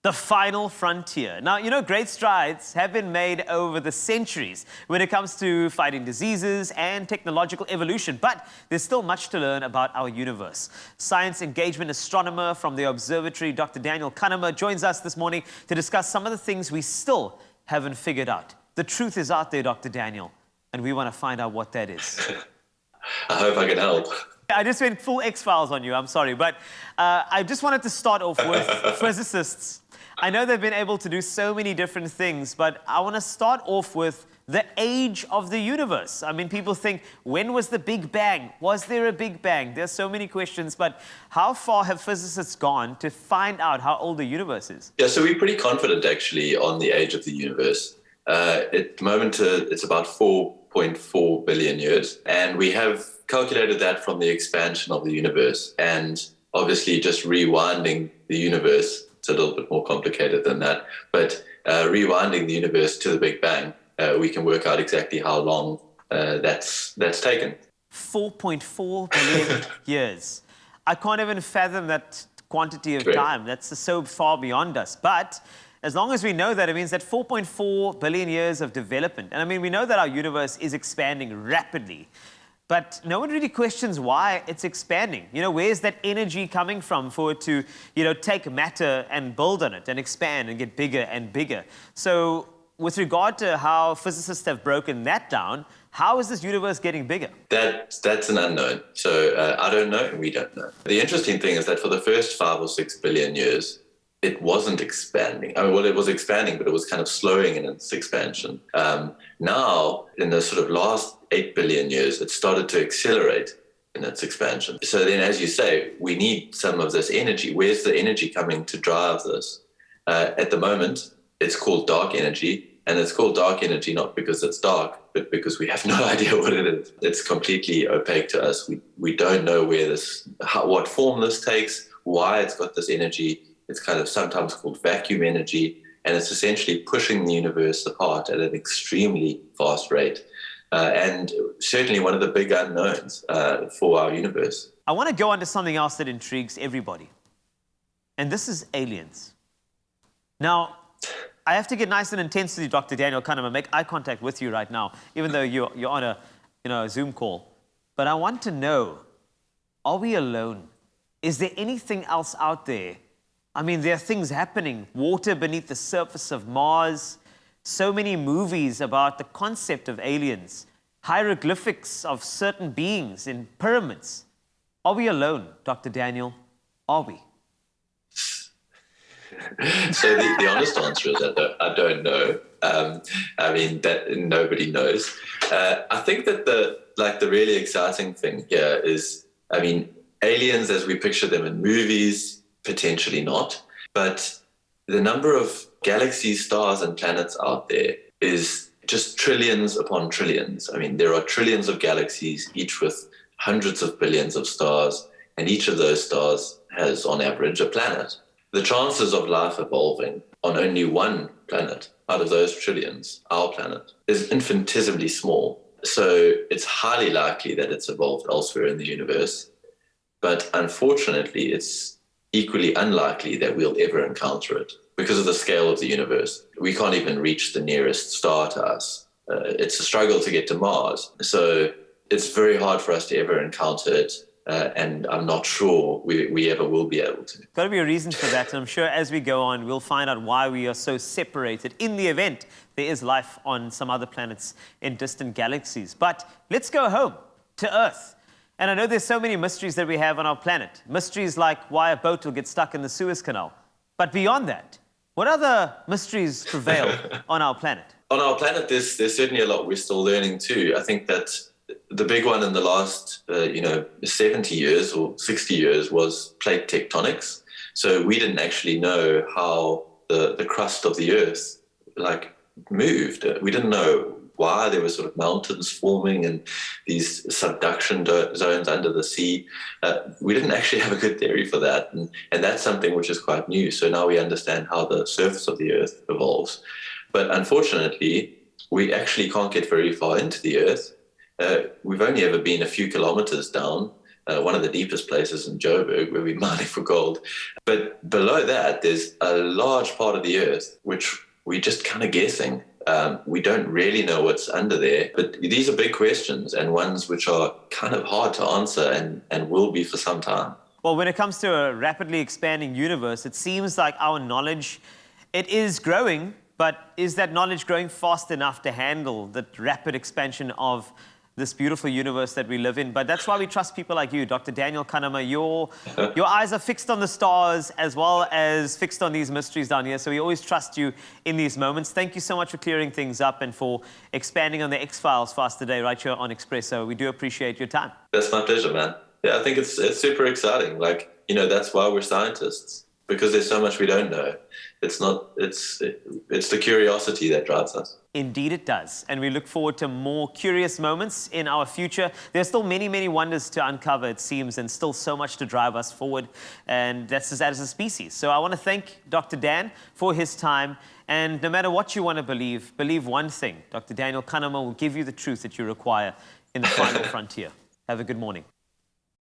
The final frontier. Now, great strides have been made over the centuries when it comes to fighting diseases and technological evolution, but there's still much to learn about our universe. Science engagement astronomer from the observatory, Dr. Daniel Kahnemer, joins us this morning to discuss some of the things we still haven't figured out. The truth is out there, Dr. Daniel, and we want to find out what that is. I hope I can help. I just went full X-Files on you, I'm sorry, but I just wanted to start off with physicists. I know they've been able to do so many different things, but I want to start off with the age of the universe. I mean, people think, when was the Big Bang? Was there a Big Bang? There's so many questions, but how far have physicists gone to find out how old the universe is? Yeah, so we're pretty confident actually on the age of the universe. At the moment, it's about 4.4 billion years, and we have calculated that from the expansion of the universe. And obviously, just rewinding the universe, it's a little bit more complicated than that, but rewinding the universe to the Big Bang, we can work out exactly how long that's taken. 4.4 billion years. I can't even fathom that quantity of time. That's so far beyond us. But as long as we know that, it means that 4.4 billion years of development. And I mean, we know that our universe is expanding rapidly, but no one really questions why it's expanding. Where's that energy coming from for it to, take matter and build on it and expand and get bigger and bigger? So with regard to how physicists have broken that down, how is this universe getting bigger? That's an unknown. So I don't know and we don't know. The interesting thing is that for the first 5 or 6 billion years, it wasn't expanding. I mean, well, it was expanding, but it was kind of slowing in its expansion. Now, in the sort of last 8 billion years, it started to accelerate in its expansion. So then, as you say, we need some of this energy. Where's the energy coming to drive this? At the moment, it's called dark energy, and it's called dark energy not because it's dark, but because we have no idea what it is. It's completely opaque to us. We don't know what form this takes, why it's got this energy. It's kind of sometimes called vacuum energy, and it's essentially pushing the universe apart at an extremely fast rate. And certainly one of the big unknowns for our universe. I want to go on to something else that intrigues everybody, and this is aliens. Now, I have to get nice and intense with you, Dr. Daniel Kahnemer, make eye contact with you right now, even though you're on a Zoom call. But I want to know, are we alone? Is there anything else out there? I mean, there are things happening, water beneath the surface of Mars, so many movies about the concept of aliens, hieroglyphics of certain beings in pyramids. Are we alone, Dr. Daniel? Are we? So the honest answer is that I don't know. I mean, that nobody knows. I think that the really exciting thing here is, I mean, aliens as we picture them in movies, potentially not, but the number of galaxies, stars, and planets out there is just trillions upon trillions. I mean, there are trillions of galaxies, each with hundreds of billions of stars, and each of those stars has, on average, a planet. The chances of life evolving on only one planet out of those trillions, our planet, is infinitesimally small. So it's highly likely that it's evolved elsewhere in the universe, but unfortunately, it's equally unlikely that we'll ever encounter it because of the scale of the universe. We can't even reach the nearest star to us. It's a struggle to get to Mars. So it's very hard for us to ever encounter it. And I'm not sure we ever will be able to. Got to be a reason for that. And I'm sure as we go on, we'll find out why we are so separated in the event there is life on some other planets in distant galaxies. But let's go home to Earth. And I know there's so many mysteries that we have on our planet. Mysteries like why a boat will get stuck in the Suez Canal. But beyond that, what other mysteries prevail on our planet? On our planet, there's certainly a lot we're still learning too. I think that the big one in the last 70 years or 60 years was plate tectonics. So we didn't actually know how the crust of the Earth moved. We didn't know why there were sort of mountains forming and these subduction zones under the sea. We didn't actually have a good theory for that. And that's something which is quite new. So now we understand how the surface of the Earth evolves. But unfortunately, we actually can't get very far into the Earth. We've only ever been a few kilometers down. one of the deepest places in Joburg where we're mining for gold. But below that, there's a large part of the earth which we're just kind of guessing. We don't really know what's under there, but these are big questions and ones which are kind of hard to answer and will be for some time. Well, when it comes to a rapidly expanding universe, it seems like our knowledge, it is growing, but is that knowledge growing fast enough to handle the rapid expansion of this beautiful universe that we live in? But that's why we trust people like you, Dr. Daniel Kanama. Your eyes are fixed on the stars as well as fixed on these mysteries down here. So we always trust you in these moments. Thank you so much for clearing things up and for expanding on the X-Files for us today right here on Expresso. We do appreciate your time. That's my pleasure, man. Yeah, I think it's super exciting. Like, you know, that's why we're scientists, because there's so much we don't know. It's the curiosity that drives us. Indeed it does. And we look forward to more curious moments in our future. There's still many, many wonders to uncover, it seems, and still so much to drive us forward. And that's as a species. So I want to thank Dr. Dan for his time. And no matter what you want to believe one thing. Dr. Daniel Kanama will give you the truth that you require in the final frontier. Have a good morning.